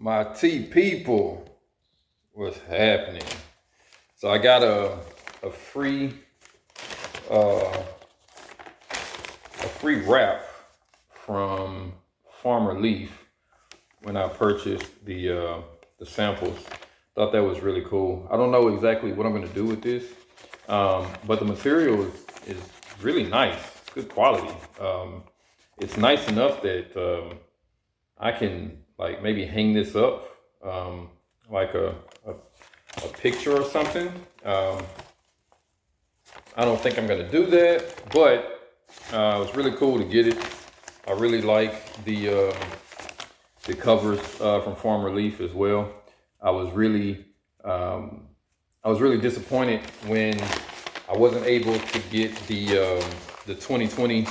My T people, what's happening? So I got a free wrap from Farmer Leaf when I purchased the samples. Thought that was really cool. I don't know exactly what I'm gonna do with this, but the material is really nice. It's good quality. It's nice enough that I can like maybe hang this up like a picture or something. I don't think I'm gonna do that, but it was really cool to get it. I really like the covers from Farmer Leaf as well. I was really disappointed when I wasn't able to get the 2020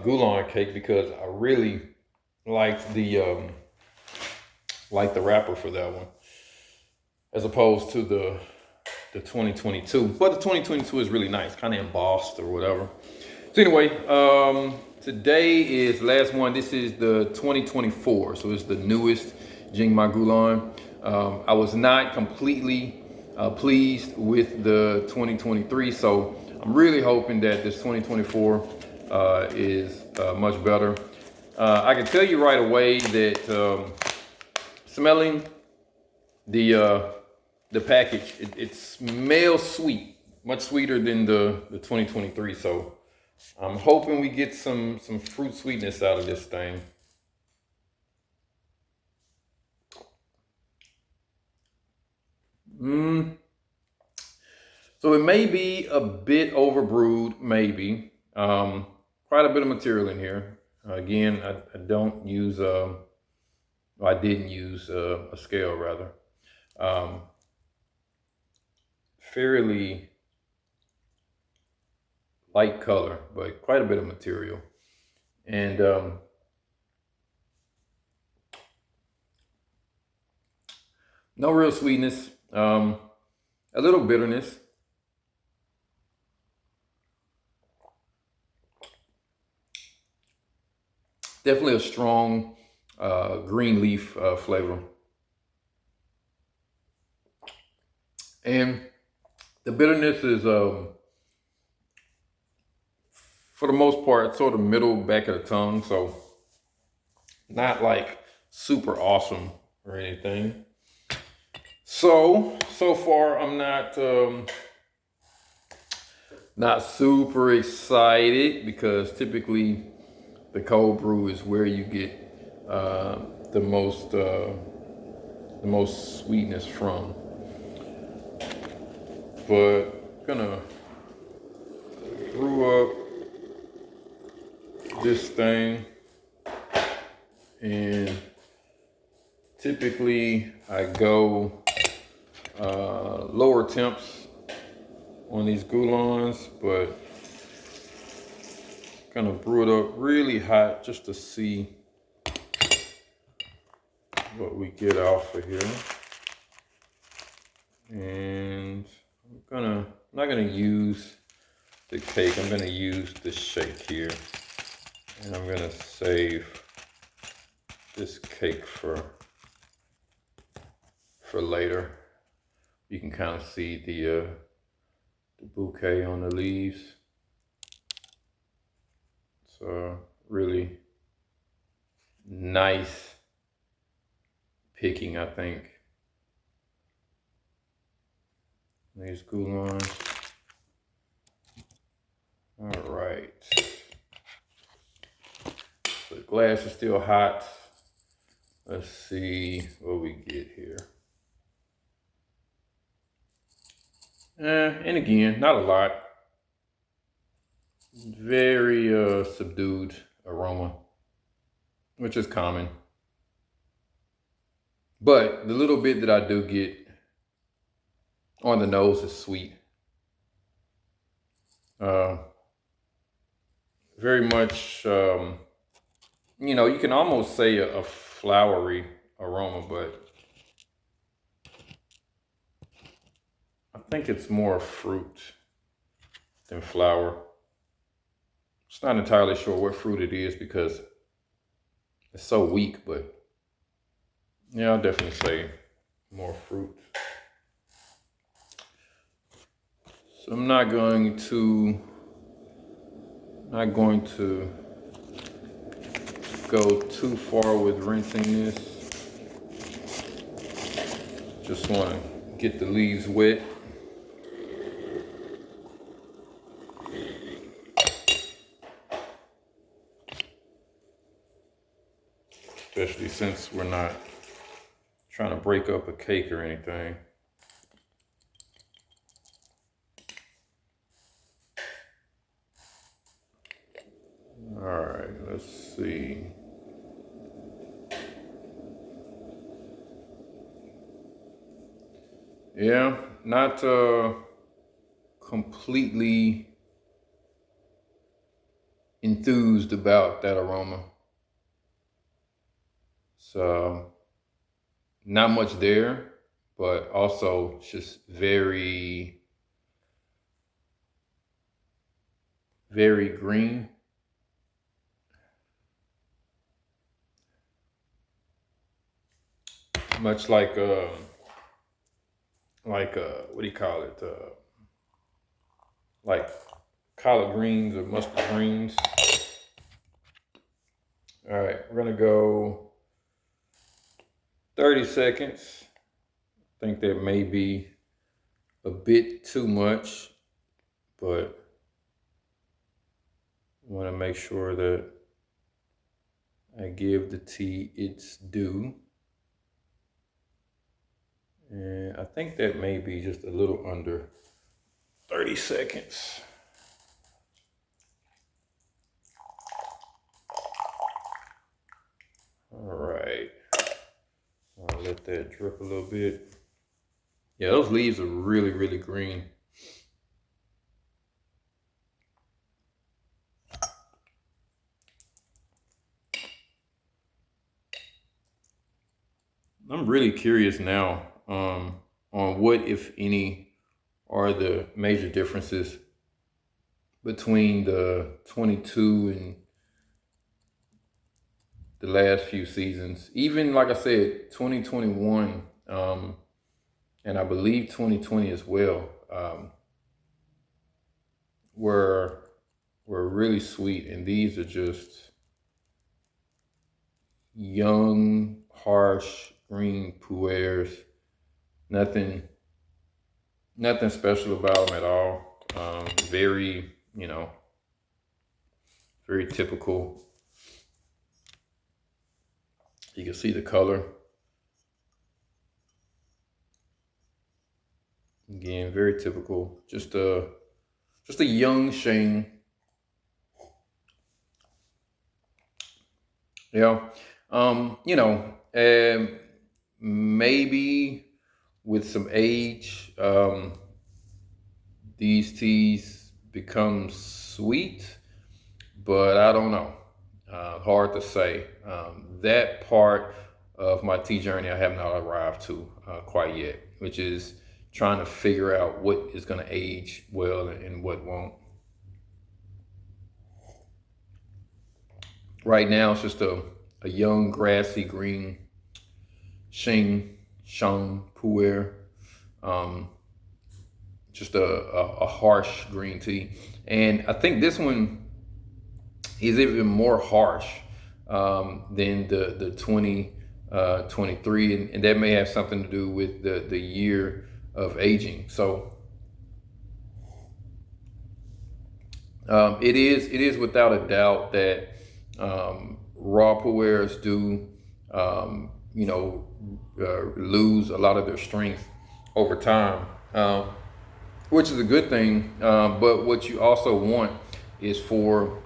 GULAN cake because I really liked the wrapper for that one, as opposed to the 2022. But the 2022 is really nice, kind of embossed or whatever. So anyway, today is the last one. This is the 2024, so it's the newest JINGMAI GULAN. I was not completely pleased with the 2023, so I'm really hoping that this 2024 is much better. I can tell you right away that smelling the package, it smells sweet, much sweeter than the 2023. So I'm hoping we get some fruit sweetness out of this thing. So it may be a bit overbrewed, maybe. Quite a bit of material in here. Again, I don't use, I didn't use a scale rather. Fairly light color, but quite a bit of material. And no real sweetness, a little bitterness. Definitely a strong green leaf flavor. And the bitterness is, for the most part, sort of middle back of the tongue. So not like super awesome or anything. So far I'm not super excited, because typically the cold brew is where you get the most sweetness from. But gonna brew up this thing, and typically I go lower temps on these GULANs, but gonna brew it up really hot just to see what we get off of here. And I'm not gonna use the cake, I'm gonna use the shake here. And I'm gonna save this cake for later. You can kind of see the bouquet on the leaves. It's really nice picking, I think. These GULANs. All right. So the glass is still hot. Let's see what we get here. And again, not a lot. Very subdued aroma, which is common. But the little bit that I do get on the nose is sweet. Very much, you know, you can almost say a flowery aroma, but I think it's more fruit than flower. Just not entirely sure what fruit it is because it's so weak, but Yeah, I'll definitely say more fruit. So I'm not going to go too far with rinsing this. Just want to get the leaves wet. Especially since we're not trying to break up a cake or anything. All right, let's see. Yeah, not completely enthused about that aroma. So not much there, but also just very, very green. Much like what do you call it? Like collard greens or mustard greens. All right, we're gonna go 30 seconds. I think that may be a bit too much, but I want to make sure that I give the tea its due. And I think that may be just a little under 30 seconds. All right. I'll let that drip a little bit. Yeah, those leaves are really, really green. I'm really curious now on what, if any, are the major differences between the 22 and the last few seasons. Even like I said, 2021 and I believe 2020 as well were really sweet, and these are just young, harsh green pu'ers. Nothing special about them at all. Very, very typical. You can see the color. Again, very typical. Just a young Sheng. Yeah. Maybe with some age, these teas become sweet, but I don't know. Hard to say. That part of my tea journey I have not arrived to quite yet, which is trying to figure out what is going to age well and what won't. Right now, it's just a young, grassy green Sheng pu'er. Just a harsh green tea. And I think this one is even more harsh than the 2023, and that may have something to do with the year of aging. So it is without a doubt that raw pu'ers do lose a lot of their strength over time, which is a good thing. But what you also want is for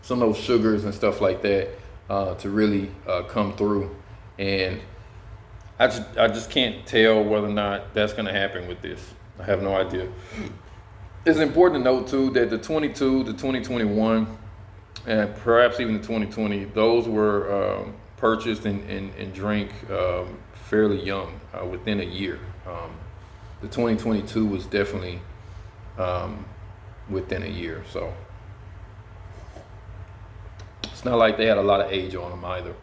some of those sugars and stuff like that to really come through. And I just can't tell whether or not that's going to happen with this. I have no idea. It's important to note too that the 22, the 2021, and perhaps even the 2020, those were purchased and drank fairly young, within a year. The 2022 was definitely within a year, so it's not like they had a lot of age on them either.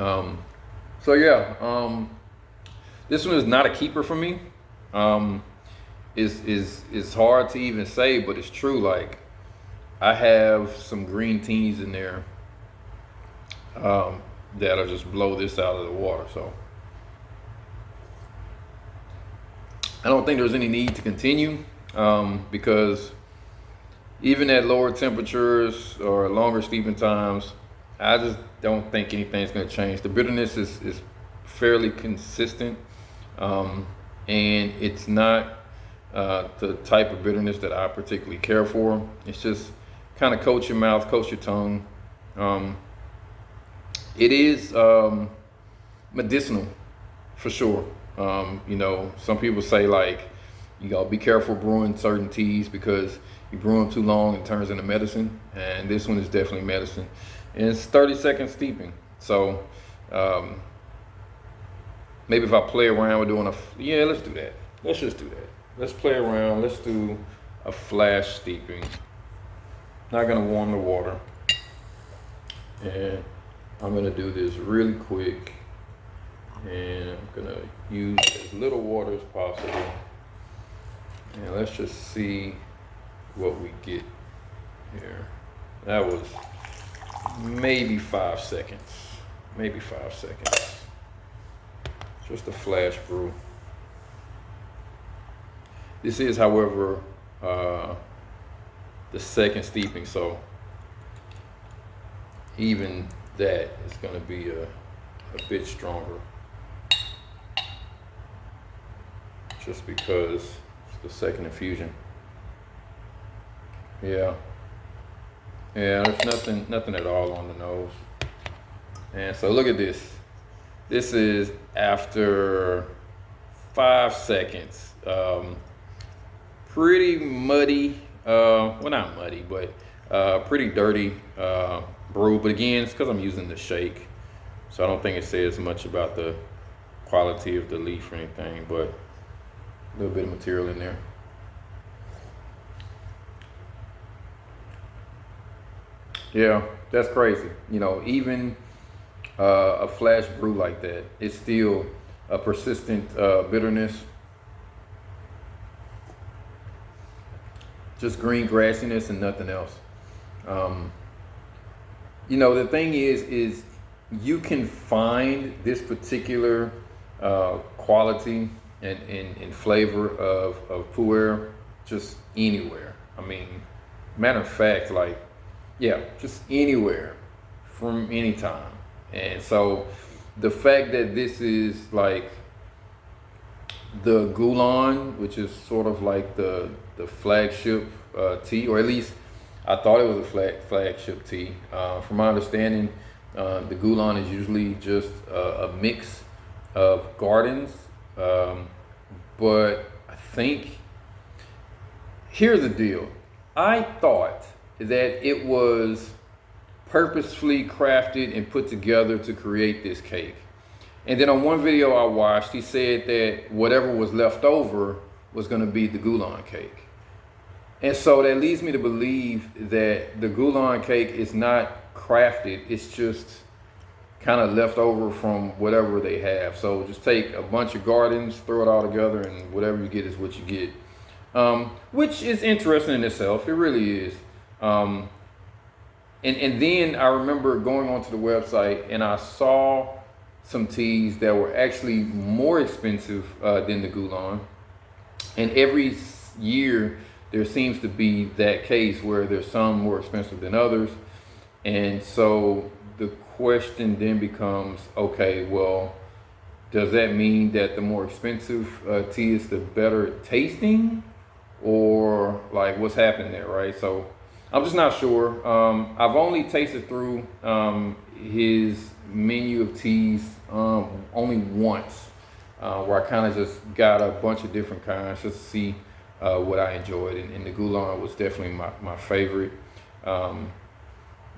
So yeah, this one is not a keeper for me. Is hard to even say, but it's true. Like, I have some green teas in there that'll just blow this out of the water. So I don't think there's any need to continue, because even at lower temperatures or longer steeping times, I just don't think anything's going to change. The bitterness is fairly consistent, and it's not the type of bitterness that I particularly care for. It's just kind of coat your mouth, coat your tongue. It is medicinal for sure. You know, some people say, like, you gotta be careful brewing certain teas because you brew them too long, it turns into medicine. And this one is definitely medicine. And it's 30-second steeping. So maybe if I play around with doing yeah, let's do that. Let's just do that. Let's play around. Let's do a flash steeping. Not gonna warm the water. And I'm gonna do this really quick. And I'm gonna use as little water as possible. And let's just see what we get here. That was maybe 5 seconds. Maybe 5 seconds. Just a flash brew. This is, however, the second steeping, so even that is going to be a bit stronger, just because it's the second infusion. Yeah, there's nothing at all on the nose. And so look at this. This is after 5 seconds. Pretty muddy, well, not muddy, but pretty dirty brew. But again, it's because I'm using the shake, so I don't think it says much about the quality of the leaf or anything, but a little bit of material in there. Yeah, that's crazy. You know, even a flash brew like that, it's still a persistent bitterness. Just green grassiness and nothing else. You know, the thing is you can find this particular quality and flavor of pu'er just anywhere. I mean, matter of fact, like, yeah, just anywhere from any time. And so the fact that this is like the Gulan, which is sort of like the flagship tea, or at least I thought it was a flagship tea. From my understanding, the Gulan is usually just a mix of gardens, but I think, here's the deal. I thought that it was purposefully crafted and put together to create this cake. And then on one video I watched, he said that whatever was left over was going to be the Gulan cake. And so that leads me to believe that the Gulan cake is not crafted, it's just kind of left over from whatever they have. So just take a bunch of gardens, throw it all together, and whatever you get is what you get. Which is interesting in itself, it really is. And then I remember going onto the website and I saw some teas that were actually more expensive than the Gulan. And every year there seems to be that case where there's some more expensive than others. And so the question then becomes, okay, well, does that mean that the more expensive tea is the better tasting? Or like, what's happening there, right? So I'm just not sure. I've only tasted through his menu of teas only once, where I kind of just got a bunch of different kinds just to see what I enjoyed. And the Gulan was definitely my favorite.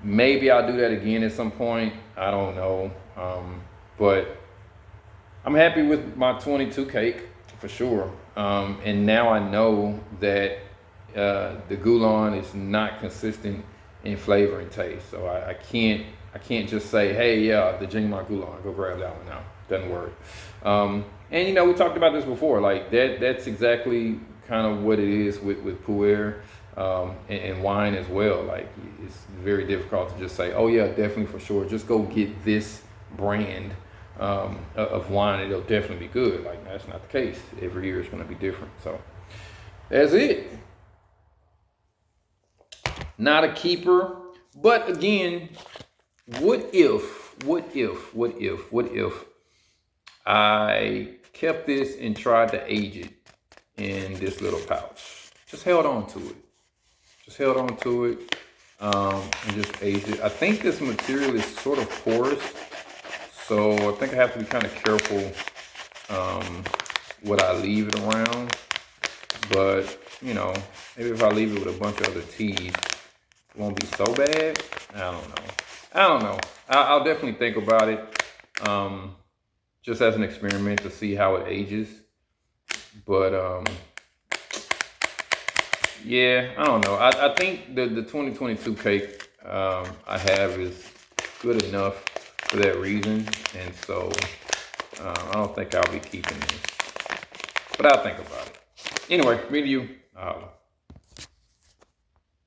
Maybe I'll do that again at some point. I don't know. But I'm happy with my 22 cake for sure. And now I know that the Gulan is not consistent in flavor and taste. So I I can't just say, hey, yeah, the JINGMAI GULAN, go grab that one now. Doesn't work. And you know, we talked about this before. Like that's exactly kind of what it is with pu'er and wine as well. Like it's very difficult to just say, oh yeah, definitely for sure. Just go get this brand of wine. It'll definitely be good. Like that's not the case. Every year is going to be different. So that's it. Not a keeper, but again, what if I kept this and tried to age it in this little pouch? Just held on to it. And just aged it. I think this material is sort of porous, so I think I have to be kind of careful what I leave it around. But, you know, maybe if I leave it with a bunch of other teas, it won't be so bad. I don't know. I'll definitely think about it, just as an experiment to see how it ages. But yeah, I don't know. I think the 2022 cake I have is good enough for that reason, and so I don't think I'll be keeping this. But I'll think about it. Anyway, me to you.